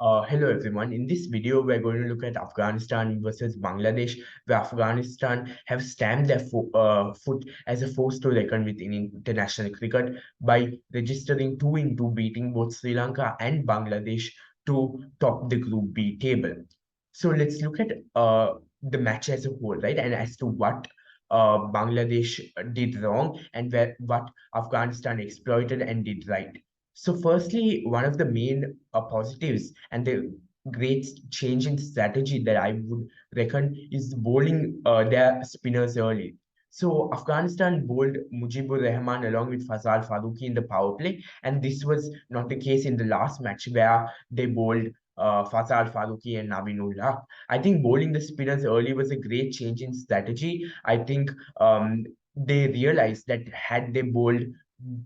Hello everyone. In this video, we're going to look at Afghanistan versus Bangladesh, where Afghanistan have stamped their foot as a force to reckon with in international cricket by registering 2-2, beating both Sri Lanka and Bangladesh to top the Group B table. So let's look at the match as a whole, right? And as to what Bangladesh did wrong and what Afghanistan exploited and did right. So firstly, one of the main positives and the great change in strategy that I would reckon is bowling their spinners early. So Afghanistan bowled Mujibur Rahman along with Fazal Farooqi in the power play, and this was not the case in the last match where they bowled Fazal Farooqi and Naveen Haq. I think bowling the spinners early was a great change in strategy. I think they realized that had they bowled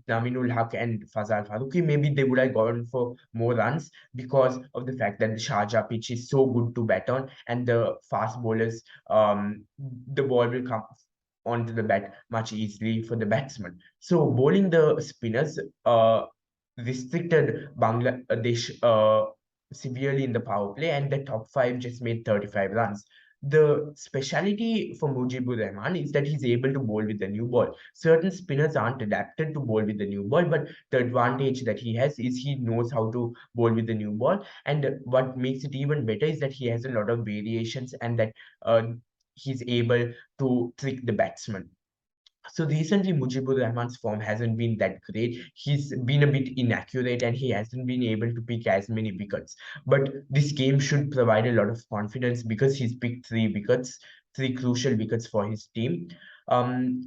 Naminul Haq and Fazal Farooqi, maybe they would have gone for more runs because of the fact that the Sharjah pitch is so good to bat on, and the fast bowlers, the ball will come onto the bat much easily for the batsman. So bowling the spinners restricted Bangladesh severely in the power play, and the top five just made 35 runs. The speciality for Mujibur Rahman is that he's able to bowl with the new ball. Certain spinners aren't adapted to bowl with the new ball, but the advantage that he has is he knows how to bowl with the new ball. And what makes it even better is that he has a lot of variations and that he's able to trick the batsman. So recently, Mujibur Rahman's form hasn't been that great. He's been a bit inaccurate and he hasn't been able to pick as many wickets. But this game should provide a lot of confidence because he's picked 3 wickets, 3 crucial wickets for his team. And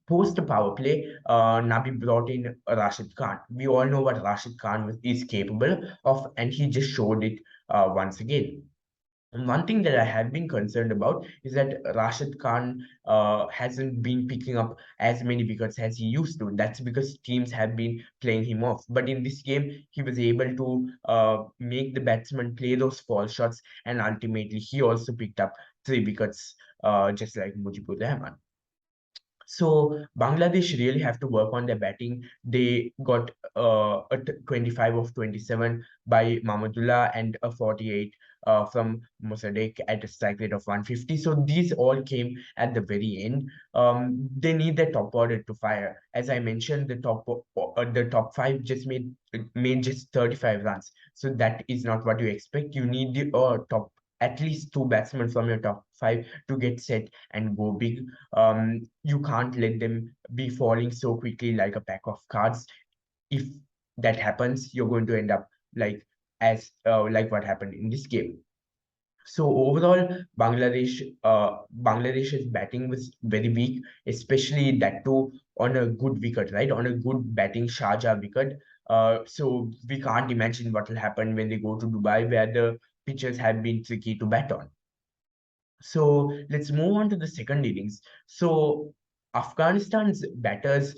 post the power play, Nabi brought in Rashid Khan. We all know what Rashid Khan is capable of, and he just showed it once again. And one thing that I have been concerned about is that Rashid Khan hasn't been picking up as many wickets as he used to. That's because teams have been playing him off. But in this game, he was able to make the batsman play those false shots, and ultimately, he also picked up 3 wickets, just like Mujibur Rahman. So Bangladesh really have to work on their batting. They got a 25 of 27 by Mahmudullah and a 48 from Mossadegh at a strike rate of 150. So these all came at the very end. They need their top order to fire. As I mentioned, the top five just made just 35 runs. So that is not what you expect. You need the top at least 2 batsmen from your top five to get set and go big. You can't let them be falling so quickly like a pack of cards. If that happens, you're going to end up like what happened in this game. So overall, Bangladesh's batting was very weak, especially that too on a good wicket, right? On a good batting Sharjah wicket. So we can't imagine what will happen when they go to Dubai, where the pitches have been tricky to bat on. So let's move on to the second innings. So Afghanistan's batters,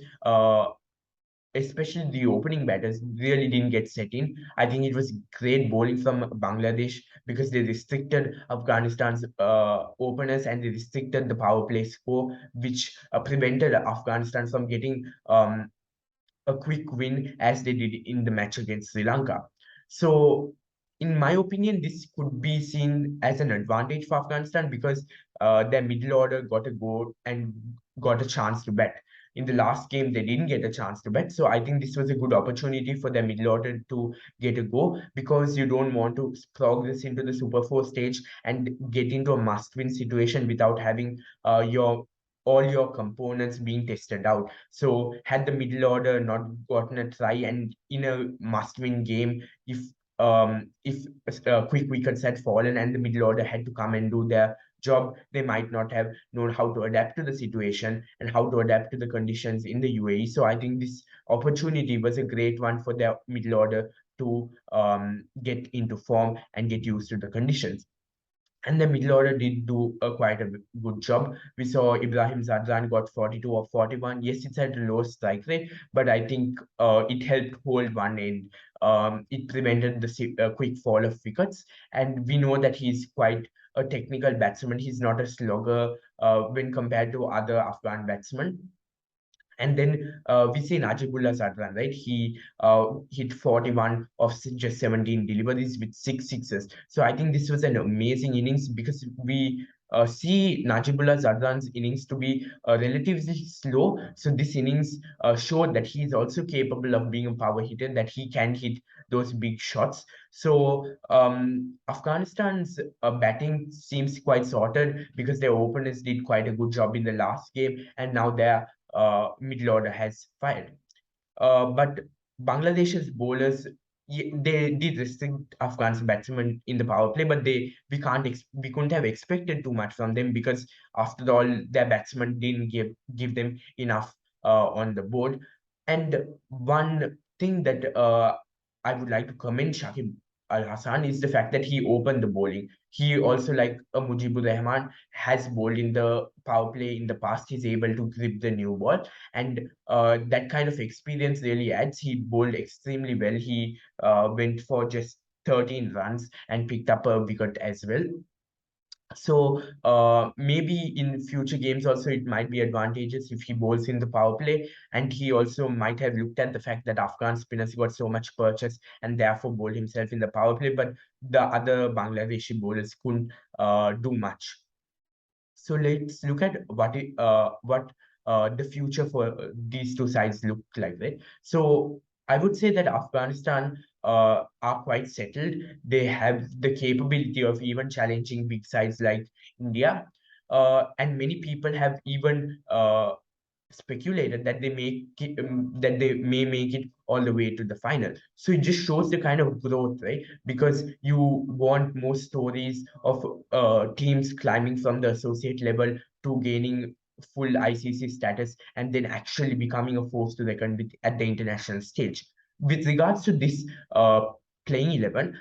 especially the opening batters, really didn't get set in. I think it was great bowling from Bangladesh because they restricted Afghanistan's openers and they restricted the power play score, which prevented Afghanistan from getting a quick win as they did in the match against Sri Lanka. So, in my opinion, this could be seen as an advantage for Afghanistan because their middle order got a go and got a chance to bat. In the last game, they didn't get a chance to bat. So I think this was a good opportunity for their middle order to get a go because you don't want to progress into the Super 4 stage and get into a must-win situation without having your all your components being tested out. So had the middle order not gotten a try and in a must-win game, if quick wickets had fallen and the middle order had to come and do their job, they might not have known how to adapt to the situation and how to adapt to the conditions in the UAE. So I think this opportunity was a great one for their middle order to get into form and get used to the conditions. And the middle order did do quite a good job. We saw Ibrahim Zadran got 42 of 41. Yes, it's at a low strike rate, but I think it helped hold one end. It prevented the quick fall of wickets. And we know that he's quite a technical batsman. He's not a slugger when compared to other Afghan batsmen. And then we see Najibullah Sadran, right? He hit 41 of just 17 deliveries with six sixes. So I think this was an amazing innings because we see Najibullah Zadran's innings to be relatively slow. So this innings showed that he is also capable of being a power hitter, that he can hit those big shots. So Afghanistan's batting seems quite sorted because their openers did quite a good job in the last game, and now their middle order has fired. But Bangladesh's bowlers, they did restrict Afghan's batsmen in the power play, but we couldn't have expected too much from them because after all, their batsmen didn't give them enough on the board. And one thing that I would like to commend Shakib Al Hassan is the fact that he opened the bowling. He also, like Mujibur Rahman, has bowled in the power play in the past. He's able to grip the new ball, and that kind of experience really adds. He bowled extremely well. He went for just 13 runs and picked up a wicket as well. So maybe in future games also it might be advantageous if he bowls in the power play, and he also might have looked at the fact that Afghan spinners got so much purchase and therefore bowled himself in the power play, but the other Bangladeshi bowlers couldn't do much. So let's look at what the future for these two sides look like, right? So I would say that Afghanistan are quite settled. They have the capability of even challenging big sides like India, and many people have even speculated that that they may make it all the way to the final. So it just shows the kind of growth, right? Because you want more stories of teams climbing from the associate level to gaining full ICC status and then actually becoming a force to reckon with at the international stage. With regards to this playing 11,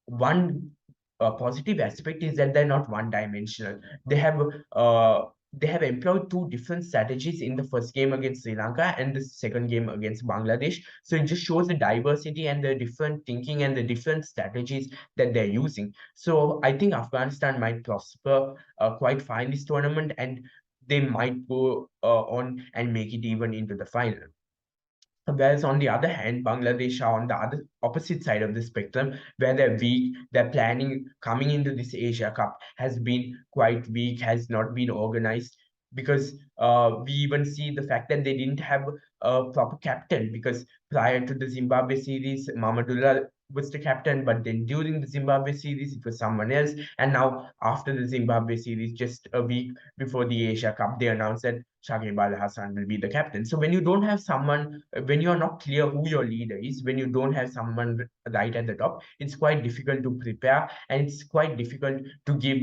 one positive aspect is that they're not one dimensional. They have uh, they have employed two different strategies in the first game against Sri Lanka and the second game against Bangladesh. So it just shows the diversity and the different thinking and the different strategies that they're using. So I think Afghanistan might prosper quite fine this tournament, and they might go on and make it even into the final. Whereas on the other hand, Bangladesh are on the other opposite side of the spectrum, where they're weak. Their planning coming into this Asia Cup has been quite weak, has not been organized. Because we even see the fact that they didn't have a proper captain. Because prior to the Zimbabwe series, Mamadullah was the captain, but then during the Zimbabwe series, it was someone else. And now, after the Zimbabwe series, just a week before the Asia Cup, they announced that Shakib Al Hassan will be the captain. So when you don't have someone, when you are not clear who your leader is, when you don't have someone right at the top, it's quite difficult to prepare, and it's quite difficult to give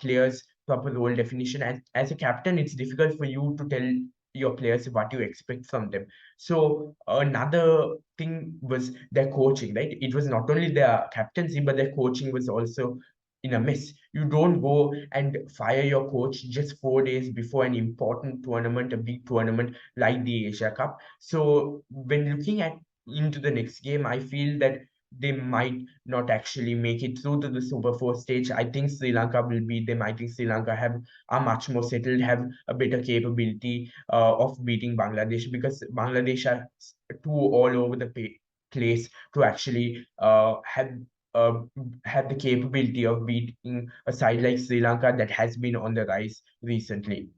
players proper role definition. As a captain, it's difficult for you to tell your players what you expect from them. So another thing was their coaching, right? It was not only their captaincy, but their coaching was also in a mess. You don't go and fire your coach just 4 days before an important tournament, a big tournament like the Asia Cup. So when looking at into the next game, I feel that they might not actually make it through to the Super Four stage. I think Sri Lanka will beat them. I think Sri Lanka are much more settled, have a better capability of beating Bangladesh, because Bangladesh are too all over the place to actually uh, have the capability of beating a side like Sri Lanka that has been on the rise recently.